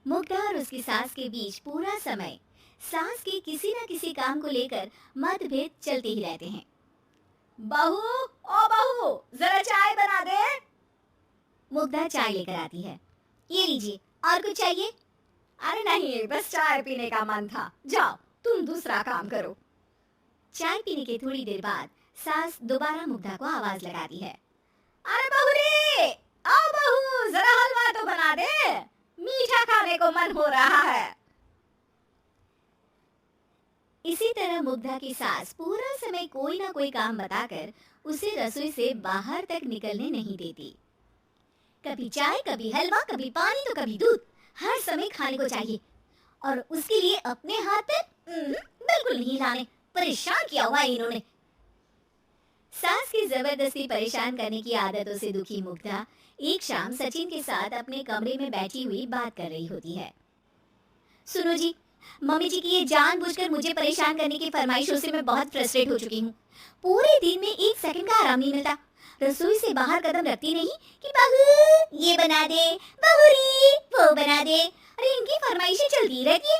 मुग्धा और उसकी सास के बीच पूरा समय सास के किसी न किसी काम को लेकर मतभेद चलते ही रहते हैं। बहू, ओ बहू, जरा चाय बना दे। मुग्धा चाय लेकर आती है। ये लीजिए, और कुछ चाहिए? अरे नहीं, बस चाय पीने का मन था। जाओ, तुम दूसरा काम करो। चाय पीने के थोड़ी देर बाद सास दोबारा मुग्धा को आवाज लगाती है। अरे बहू रे, आओ बहू, जरा हलवा तो बना दे, मीठा खाने को मन हो रहा है। इसी तरह मुग्धा की सास पूरा समय कोई ना कोई काम बताकर उसे रसोई से बाहर तक निकलने नहीं देती। कभी चाय, कभी हलवा, कभी पानी तो कभी दूध, हर समय खाने को चाहिए और उसके लिए अपने हाथ पर बिल्कुल नहीं लाने। परेशान किया हुआ है इन्होंने। सास की जबरदस्ती परेशान करने की आदतों से दुखी मुग्धा एक शाम सचिन के साथ अपने कमरे में बैठी हुई बात कर रही होती है। सुनो जी, मम्मी जी की ये जानबूझकर मुझे परेशान करने की फरमाइशों से मैं बहुत फ्रस्ट्रेट हो चुकी हूँ। पूरे दिन में एक सेकंड का आराम नहीं मिलता। रसोई से बाहर कदम रखती नहीं कि बहू ये बना दे, बहू री वो बना दे। अरे इनकी फरमाइशें चलती रहती है।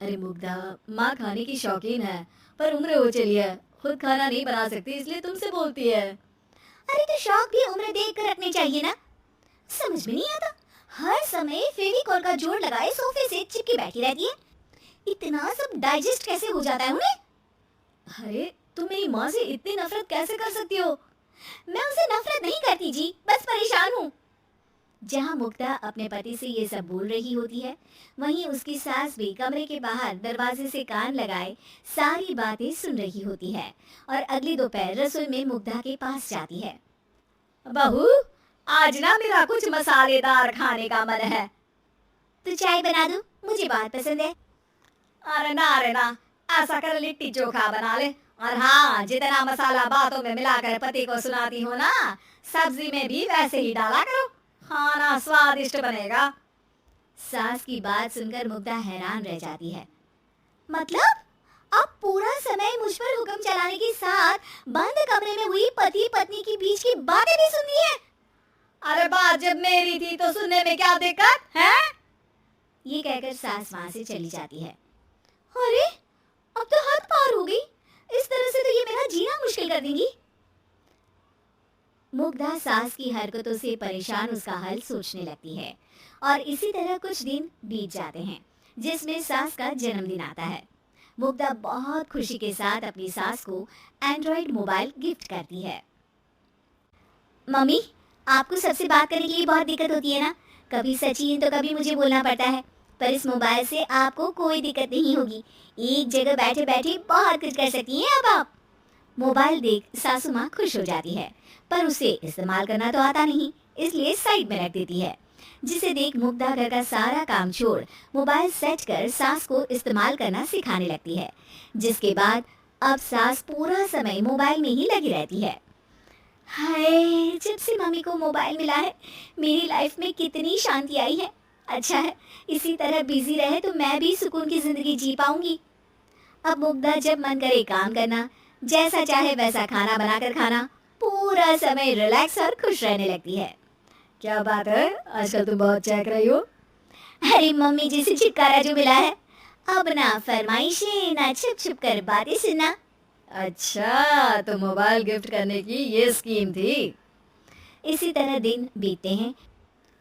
अरे मुग्धा, माँ खाने की शौकीन है, पर उम्र हो चली है, खुद खाना नहीं बना सकती, इसलिए तुमसे बोलती है। अरे तो शौक भी उम्र देख कर रखने चाहिए ना। समझ में नहीं आता, हर समय फेविकॉल का जोड़ लगाए सोफे से चिपकी बैठी रहती है। इतना सब डाइजेस्ट कैसे हो जाता है उन्हें? अरे तुम मेरी माँ से इतनी नफरत कैसे कर सकती हो? मैं उनसे नफरत नहीं करती जी, बस परेशान हूँ। जहाँ मुग्धा अपने पति से ये सब बोल रही होती है, वहीं उसकी सास भी कमरे के बाहर दरवाजे से कान लगाए सारी बातें सुन रही होती है और अगली दोपहर रसोई में मुग्धा के पास जाती है। बहू, आज ना मेरा कुछ मसालेदार खाने का मन है। तो चाय बना दूं? मुझे बहुत पसंद है। अरे ना, ऐसा कर लिट्टी चोखा बना ले। और हाँ, जितना मसाला बातों में मिलाकर पति को सुनाती हो ना, सब्जी में भी वैसे ही डाला करो, खाना स्वादिष्ट बनेगा। सास की बात सुनकर मुग्धा हैरान रह जाती है। मतलब आप पूरा समय मुझ पर हुक्म चलाने के साथ बंद कमरे में हुई पति पत्नी के बीच की बातें भी सुनती है? अरे बात जब मेरी थी तो सुनने में क्या दिक्कत है? ये कहकर सास वहां से चली जाती है। अरे अब तो हद पार हो गई, इस तरह से तो ये मेरा जीना मुश्किल कर देंगी। मुग्धा सास की हरकतों से परेशान उसका हल सोचने लगती है और इसी तरह कुछ दिन बीत जाते हैं, जिसमें सास का जन्मदिन आता है। मुग्धा बहुत खुशी के साथ अपनी सास को एंड्रॉइड मोबाइल गिफ्ट करती है। मम्मी, आपको सबसे बात करने के लिए बहुत दिक्कत होती है ना? कभी सचिन तो कभी मुझे बोलना पड़ता है, पर इस मोबाइल से आपको कोई दिक्कत नहीं होगी। एक जगह बैठे बैठे बहुत कुछ कर सकती हैं अब आप। मोबाइल देख सासू माँ खुश हो जाती है, पर उसे इस्तेमाल करना तो आता नहीं, इसलिए साइड में रख देती है। जिसे देख मुग्धा घर का सारा काम छोड़ मोबाइल सेट कर सास को इस्तेमाल करना सिखाने लगती है, जिसके बाद अब सास पूरा समय मोबाइल में ही लगी रहती है। हाय, जब से मम्मी को मोबाइल मिला है मेरी लाइफ में कितनी शांति आई है। अच्छा है, इसी तरह बिजी रहे तो मैं भी सुकून की जिंदगी जी पाऊंगी। अब मुग्धा जब मन करे काम करना, जैसा चाहे वैसा खाना बनाकर खाना, पूरा समय रिलैक्स और खुश रहने लगती है। क्या बात है, आजकल तुम बहुत चहक रही हो। अरे मम्मी जी से छुटकारा जो मिला है, अब ना फरमाइशें ना छुप छुप कर बातें सुनना। अच्छा, तो मोबाइल गिफ्ट करने की ये स्कीम थी। इसी तरह दिन बीतते हैं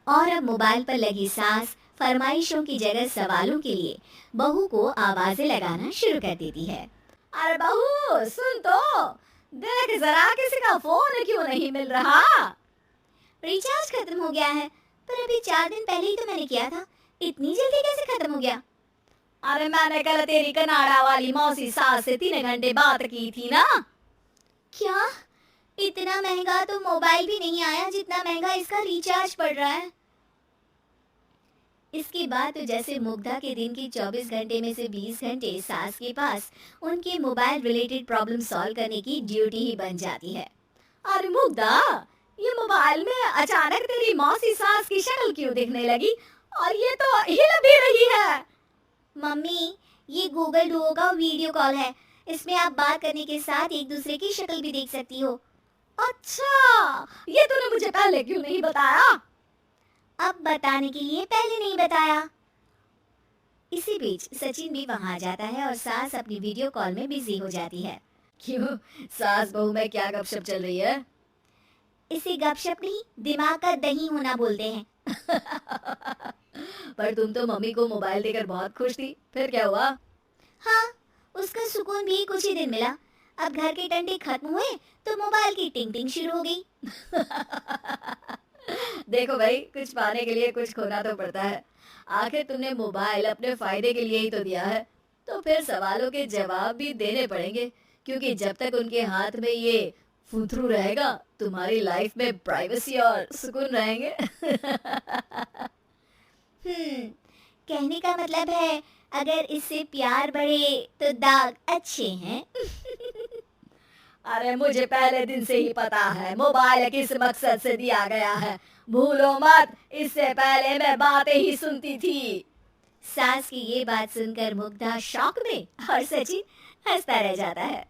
और अब मोबाइल पर लगी सास फरमाइशों की जगह सवालों के लिए बहू को आवाजें लगाना शुरू कर देती है। अरे बहू सुन तो, देख जरा किसी का फोन क्यों नहीं मिल रहा? रिचार्ज खत्म हो गया है, पर अभी 4 दिन पहले ही तो मैंने किया था, इतनी जल्दी कैसे खत्म हो गया? अरे मैंने कल तेरी कनाडा वाली मौसी सास से 3 घंटे बात की थी ना। क्या? इतना महंगा तो मोबाइल भी नहीं आया जितना महंगा इसका रिचार्ज पड़ रहा है। इसके बाद तो जैसे मुग्धा के दिन की 24 घंटे में से 20 घंटे सास के पास उनके मोबाइल रिलेटेड प्रॉब्लम सॉल्व करने की ड्यूटी ही बन जाती है। अरे मुग्धा, ये मोबाइल में अचानक तेरी मौसी सास की शक्ल क्यों दिखने लगी? और ये तो हिल भी रही है। मम्मी, ये गूगल डुओ का वीडियो कॉल है, इसमें आप बात करने के साथ एक दूसरे की शक्ल भी देख सकती हो। अच्छा, ये तूने मुझे पहले क्यों नहीं बताया? अब बताने के लिए पहले नहीं बताया। इसी बीच सचिन भी वहां आ जाता है और सास अपनी वीडियो कॉल में बिजी हो जाती है। क्यों, सास बहू में क्या गपशप चल रही है? इसे गपशप नहीं, दिमाग का दही होना बोलते हैं। पर तुम तो मम्मी को मोबाइल देकर बहुत खुश थी, फिर क्या हुआ? हाँ, उसका सुकून भी कुछ ही दिन मिला। अब घर के टंटे खत्म हुए तो मोबाइल की टिंग टिंग शुरू हो गई। देखो भाई, कुछ पाने के लिए कुछ खोना तो पड़ता है। आखिर तुमने मोबाइल अपने फायदे के लिए ही तो दिया है, तो फिर सवालों के जवाब भी देने पड़ेंगे, क्योंकि जब तक उनके हाथ में ये फुंथरू रहेगा, तुम्हारी लाइफ में प्राइवेसी और सुकून रहेंगे। कहने का मतलब है अगर इससे प्यार बढ़े तो दाग अच्छे हैं। अरे मुझे पहले दिन से ही पता है मोबाइल किस मकसद से दिया गया है। भूलो मत, इससे पहले मैं बातें ही सुनती थी। सास की ये बात सुनकर मुग्धा शॉक में और सचिन हंसता रह जाता है।